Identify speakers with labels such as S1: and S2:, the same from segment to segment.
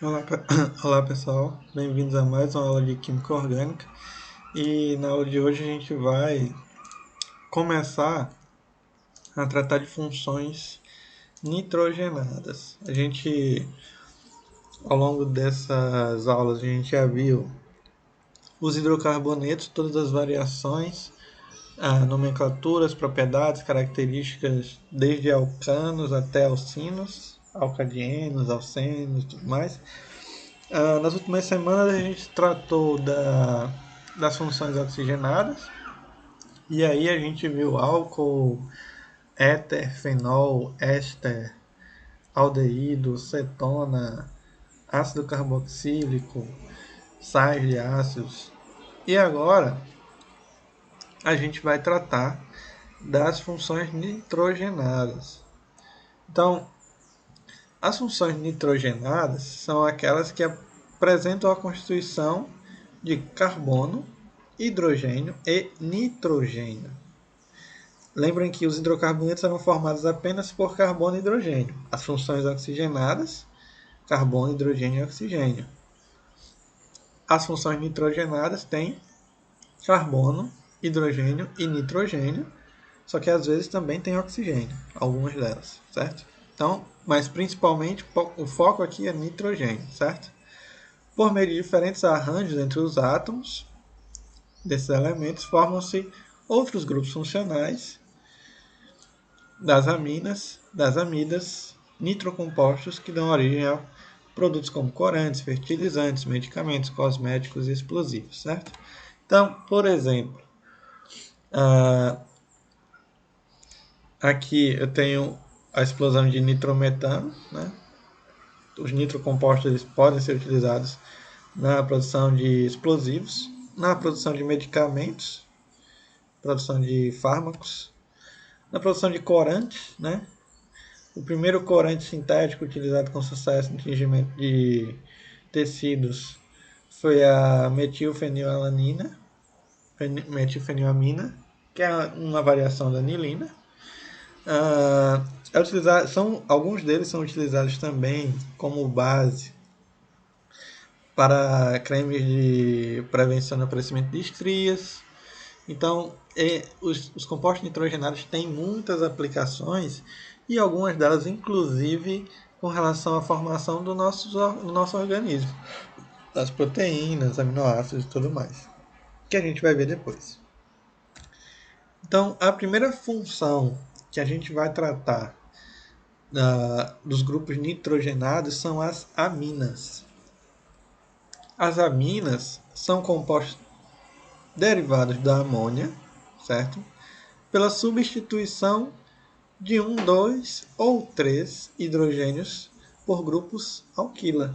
S1: Olá, olá pessoal, bem-vindos a mais uma aula de Química Orgânica. E na aula de hoje a gente vai começar a tratar de funções nitrogenadas. Ao longo dessas aulas, a gente já viu os hidrocarbonetos, todas as variações, a nomenclatura, as propriedades, características, desde alcanos até alcinos, alcadienos, alcenos e tudo mais. Nas últimas semanas a gente tratou das funções oxigenadas, e aí a gente viu álcool, éter, fenol, éster, aldeído, cetona, ácido carboxílico, sais de ácidos. E agora a gente vai tratar das funções nitrogenadas. Então, as funções nitrogenadas são aquelas que apresentam a constituição de carbono, hidrogênio e nitrogênio. Lembrem que os hidrocarbonetos eram formados apenas por carbono e hidrogênio. As funções oxigenadas, carbono, hidrogênio e oxigênio. As funções nitrogenadas têm carbono, hidrogênio e nitrogênio, só que às vezes também tem oxigênio, algumas delas, certo? Então, mas principalmente o foco aqui é nitrogênio, certo? Por meio de diferentes arranjos entre os átomos desses elementos, formam-se outros grupos funcionais das amidas, nitrocompostos que dão origem a produtos como corantes, fertilizantes, medicamentos, cosméticos e explosivos, certo? Então, por exemplo, ah, aqui eu tenho a explosão de nitrometano, né? Os nitrocompostos eles podem ser utilizados na produção de explosivos, na produção de medicamentos, produção de fármacos, na produção de corantes, né? O primeiro corante sintético utilizado com sucesso no tingimento de tecidos foi a metilfenilamina, que é uma variação da anilina. Alguns deles são utilizados também como base para cremes de prevenção do aparecimento de estrias. Então, os compostos nitrogenados têm muitas aplicações e algumas delas, inclusive, com relação à formação do nosso organismo, das proteínas, aminoácidos e tudo mais, que a gente vai ver depois. Então, a primeira função que a gente vai tratar dos grupos nitrogenados são as aminas. As aminas são compostos derivados da amônia, certo? Pela substituição de um, dois ou três hidrogênios por grupos alquila.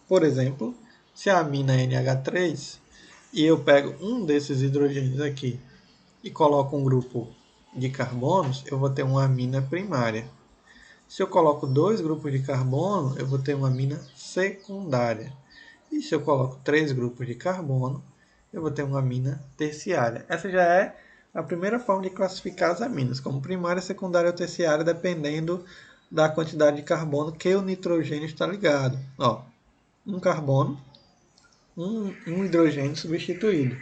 S1: Por exemplo, se a amina é NH3 e eu pego um desses hidrogênios aqui e coloco um grupo de carbonos, eu vou ter uma amina primária. Se eu coloco dois grupos de carbono, eu vou ter uma amina secundária. E se eu coloco três grupos de carbono, eu vou ter uma amina terciária. Essa já é a primeira forma de classificar as aminas, como primária, secundária ou terciária, dependendo da quantidade de carbono que o nitrogênio está ligado. Ó, um carbono, um hidrogênio substituído.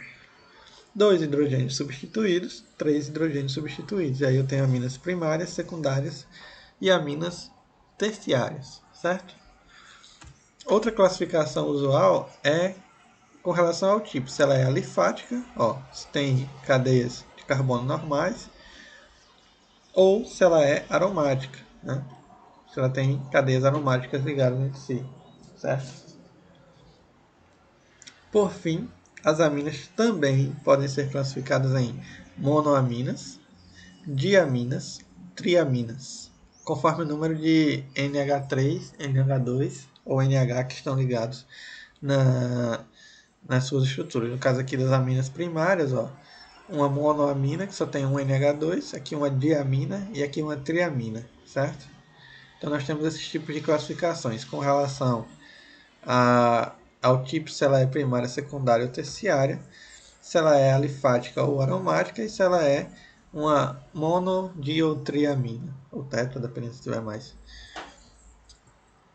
S1: Dois hidrogênios substituídos, três hidrogênios substituídos. E aí eu tenho aminas primárias, secundárias e aminas terciárias, certo? Outra classificação usual é com relação ao tipo, se ela é alifática, ó, se tem cadeias de carbono normais, ou se ela é aromática, né? Se ela tem cadeias aromáticas ligadas entre si, certo? Por fim, as aminas também podem ser classificadas em monoaminas, diaminas, triaminas, conforme o número de NH3, NH2 ou NH que estão ligados nas suas estruturas. No caso aqui das aminas primárias, ó, uma monoamina que só tem um NH2, aqui uma diamina e aqui uma triamina, certo? Então nós temos esses tipos de classificações com relação ao tipo, se ela é primária, secundária ou terciária, se ela é alifática ou aromática e se ela é uma monodiotriamina ou tetra, dependendo se tiver mais.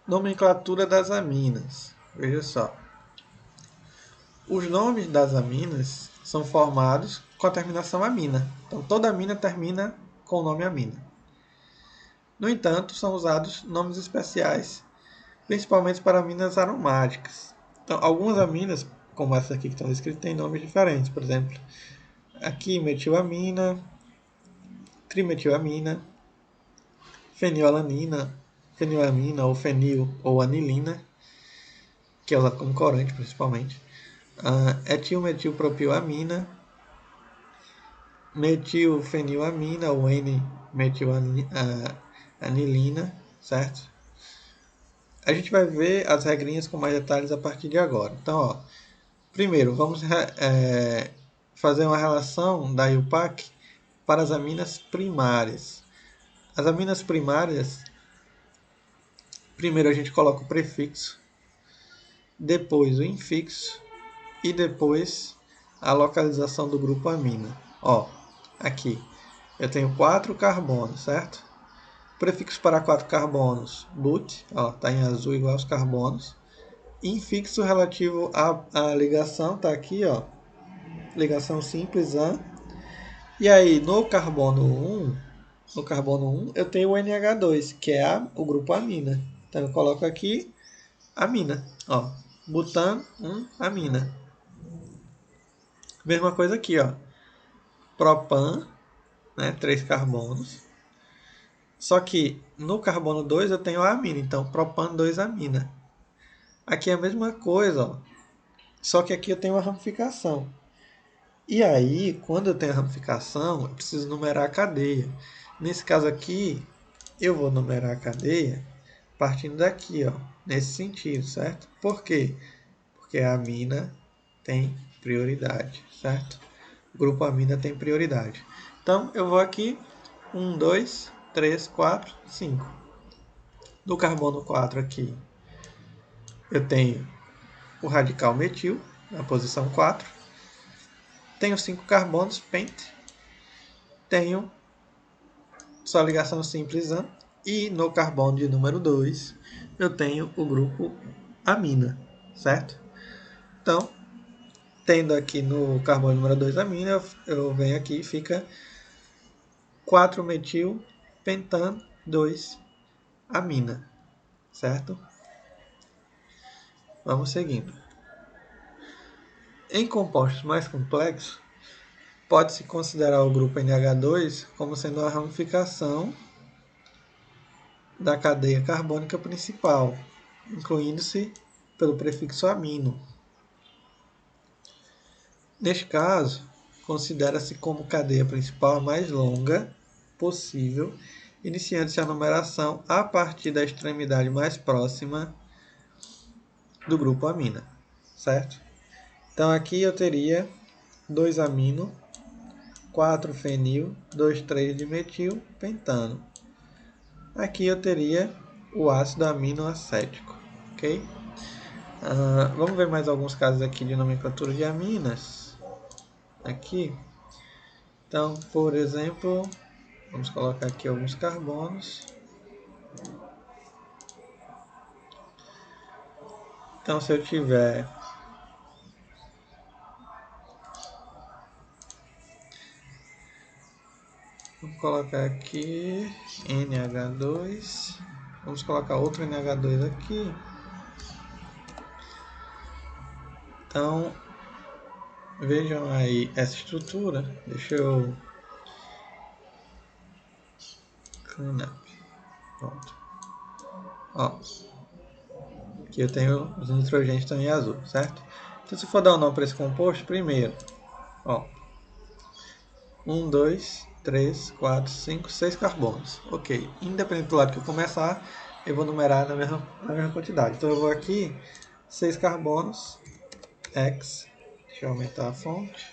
S1: Nomenclatura das aminas. Veja só. Os nomes das aminas são formados com a terminação amina. Então, toda amina termina com o nome amina. No entanto, são usados nomes especiais, principalmente para aminas aromáticas. Então, algumas aminas, como essa aqui que estão descritas, têm nomes diferentes. Por exemplo, aqui metilamina, trimetilamina, fenilalanina, fenilamina ou fenil ou anilina, que é usado como corante principalmente. Etilmetilpropilamina, metilfenilamina ou N-metilanilina, certo? A gente vai ver as regrinhas com mais detalhes a partir de agora. Então, ó, primeiro, vamos fazer uma relação da IUPAC para as aminas primárias. As aminas primárias, primeiro a gente coloca o prefixo, depois o infixo e depois a localização do grupo amina. Ó, aqui eu tenho 4 carbonos, certo? Prefixo para 4 carbonos, but, ó, tá em azul igual aos carbonos. Infixo relativo à ligação, tá aqui, ó, ligação simples an. E aí no carbono 1, eu tenho o NH2, que é o grupo amina. Então eu coloco aqui amina, ó, butano 1-amina. Mesma coisa aqui, ó, propan, né, 3 carbonos. Só que no carbono 2 eu tenho a amina, então propan 2-amina. Aqui é a mesma coisa, ó, só que aqui eu tenho uma ramificação. E aí, quando eu tenho a ramificação, eu preciso numerar a cadeia. Nesse caso aqui, eu vou numerar a cadeia partindo daqui, ó, nesse sentido, certo? Por quê? Porque a amina tem prioridade, certo? O grupo amina tem prioridade. Então, eu vou aqui, 1, 2, 3, 4, 5. No carbono 4 aqui, eu tenho o radical metil, na posição 4. Tenho 5 carbonos, pent. Tenho só ligação simples an. E no carbono de número 2, eu tenho o grupo amina, certo? Então, tendo aqui no carbono número 2 amina, eu venho aqui e fica 4-metil pentan 2-amina, certo? Vamos seguindo. Em compostos mais complexos, pode-se considerar o grupo NH2 como sendo a ramificação da cadeia carbônica principal, incluindo-se pelo prefixo amino. Neste caso, considera-se como cadeia principal a mais longa possível, iniciando-se a numeração a partir da extremidade mais próxima do grupo amina, certo? Então aqui eu teria 2-amino, 4-fenil, 2,3-dimetil, pentano. Aqui eu teria o ácido aminoacético, ok? Vamos ver mais alguns casos aqui de nomenclatura de aminas. Aqui. Então, por exemplo, vamos colocar aqui alguns carbonos. Então, se eu tiver vamos colocar aqui NH2. Vamos colocar outro NH2 aqui. Então, vejam aí essa estrutura. Deixa eu... Pronto. Ó, aqui eu tenho os nitrogênios também azul, certo? Então, se for dar um nome para esse composto, primeiro, ó, 1, 2, 3, 4, 5, 6 carbonos. Ok. Independente do lado que eu começar, eu vou numerar na mesma quantidade. Então eu vou aqui, 6 carbonos, X. Deixa eu aumentar a fonte.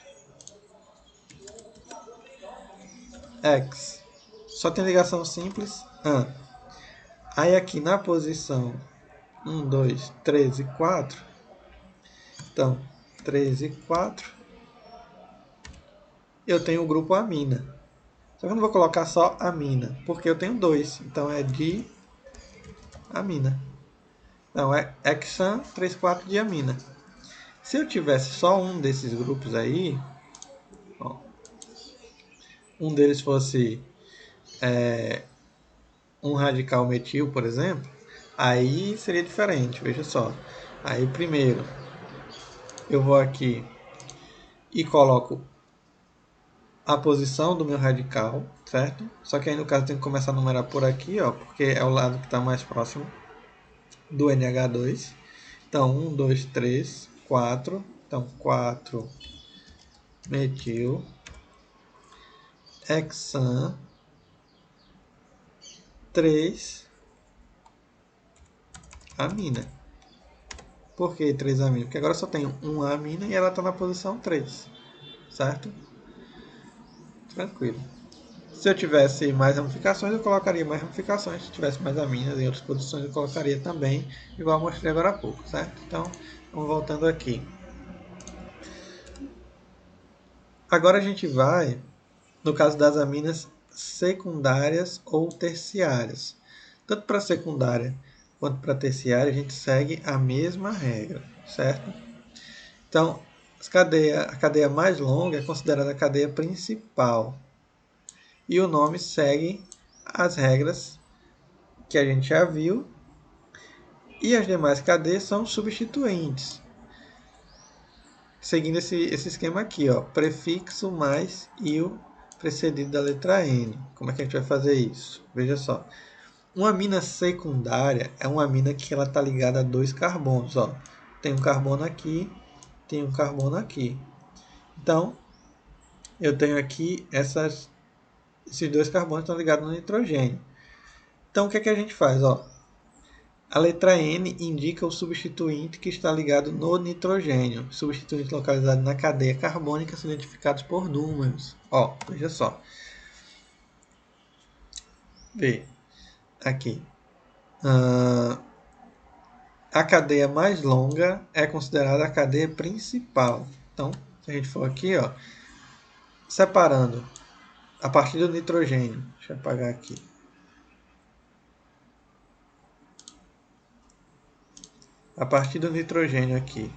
S1: X. Só tem ligação simples. Aí aqui na posição 1, 2, 3 e 4. Então, 3 e 4. Eu tenho o grupo amina. Só que eu não vou colocar só amina, porque eu tenho 2. Então é diamina. Não, é hexan 3,4-diamina. Se eu tivesse só um desses grupos aí, ó, um deles fosse um radical metil, por exemplo, aí seria diferente, veja só. Aí primeiro eu vou aqui e coloco a posição do meu radical, certo? Só que aí no caso tem que começar a numerar por aqui, ó, porque é o lado que está mais próximo do NH2. Então 1, 2, 3, 4. Então 4 metil, hexan, 3 amina. Por que 3 amina? Porque agora só tenho 1 amina e ela está na posição 3, certo? Tranquilo. Se eu tivesse mais ramificações, eu colocaria mais ramificações. Se tivesse mais aminas em outras posições, eu colocaria também, igual eu mostrei agora há pouco, certo? Então, vamos voltando aqui. Agora a gente vai, no caso das aminas secundárias ou terciárias. Tanto para secundária quanto para terciária, a gente segue a mesma regra, certo? Então, a cadeia mais longa é considerada a cadeia principal. E o nome segue as regras que a gente já viu. E as demais cadeias são substituintes. Seguindo esse esquema aqui, ó, prefixo mais il precedido da letra N. Como é que a gente vai fazer isso? Veja só. Uma amina secundária é uma amina que ela está ligada a dois carbonos. Ó. Tem um carbono aqui, tem um carbono aqui. Então, eu tenho aqui esses dois carbonos estão ligados no nitrogênio. Então, o que é que a gente faz? Ó? A letra N indica o substituinte que está ligado no nitrogênio. Substituintes localizados na cadeia carbônica são identificados por números. Ó, veja só. Vê aqui. A cadeia mais longa é considerada a cadeia principal. Então, se a gente for aqui, ó, separando a partir do nitrogênio. Deixa eu apagar aqui. A partir do nitrogênio aqui.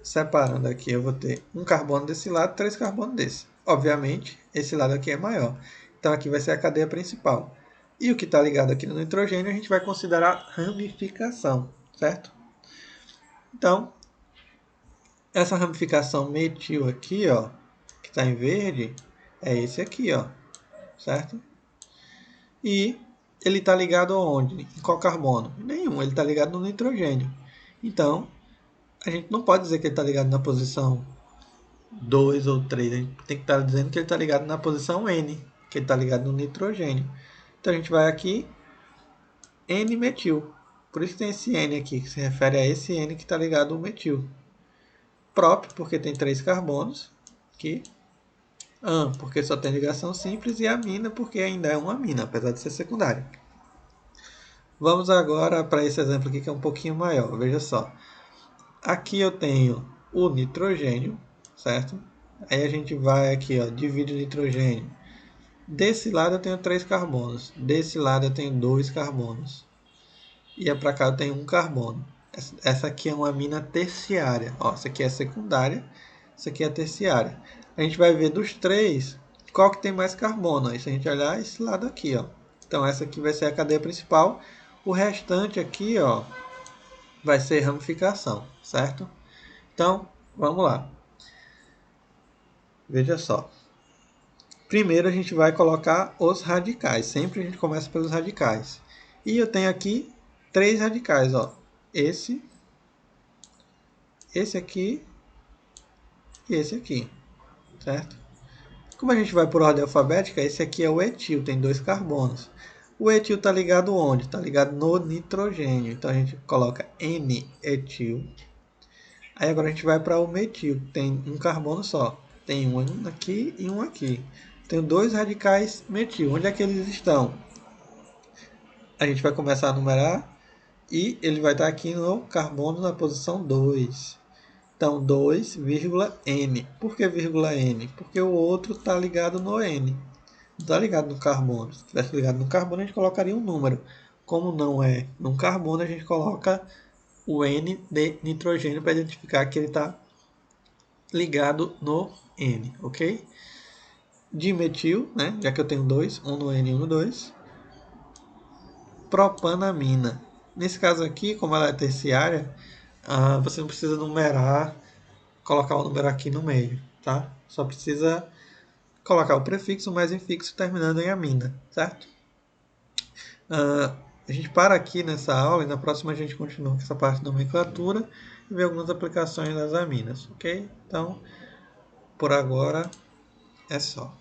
S1: Separando aqui, eu vou ter um carbono desse lado, 3 carbonos desse. Obviamente, esse lado aqui é maior. Então, aqui vai ser a cadeia principal. E o que está ligado aqui no nitrogênio, a gente vai considerar ramificação, certo? Então, essa ramificação metil aqui, ó, que está em verde, é esse aqui, ó, certo? E ele está ligado aonde? Em qual carbono? Nenhum, ele está ligado no nitrogênio. Então, a gente não pode dizer que ele está ligado na posição 2 ou 3. A gente tem que estar dizendo que ele está ligado na posição N, que ele está ligado no nitrogênio. Então, a gente vai aqui, N-metil. Por isso que tem esse N aqui, que se refere a esse N que está ligado ao metil. Próprio, porque tem 3 carbonos. Aqui. An, porque só tem ligação simples. E amina, porque ainda é uma amina, apesar de ser secundária. Vamos agora para esse exemplo aqui, que é um pouquinho maior. Veja só. Aqui eu tenho o nitrogênio, certo? Aí a gente vai aqui, ó, divide o nitrogênio. Desse lado eu tenho 3 carbonos. Desse lado eu tenho 2 carbonos. E para cá eu tenho 1 carbono. Essa aqui é uma amina terciária. Ó, essa aqui é secundária, essa aqui é terciária. A gente vai ver dos três qual que tem mais carbono. Aí se a gente olhar esse lado aqui, ó. Então essa aqui vai ser a cadeia principal. O restante aqui, ó, vai ser ramificação, certo? Então, vamos lá. Veja só. Primeiro a gente vai colocar os radicais. Sempre a gente começa pelos radicais. E eu tenho aqui 3 radicais, ó. Esse aqui e esse aqui, certo? Como a gente vai por ordem alfabética, esse aqui é o etil, tem 2 carbonos. O etil está ligado onde? Está ligado no nitrogênio. Então a gente coloca N-etil. Aí agora a gente vai para o metil, tem um carbono só. Tem um aqui e um aqui. Tenho 2 radicais metil. Onde é que eles estão? A gente vai começar a numerar e ele vai estar aqui no carbono na posição 2. Então, 2,N. Por que vírgula N? Porque o outro está ligado no N. está ligado no carbono. Se tivesse ligado no carbono, a gente colocaria um número. Como não é no carbono, a gente coloca o N de nitrogênio para identificar que ele está ligado no N, ok? Dimetil, né? Já que eu tenho dois, um no N e um no 2. Propanamina. Nesse caso aqui, como ela é terciária, você não precisa numerar, colocar o número aqui no meio, tá? Só precisa colocar o prefixo mais infixo terminando em amina, certo? A gente para aqui nessa aula e na próxima a gente continua com essa parte da nomenclatura e vê algumas aplicações das aminas, ok? Então, por agora é só.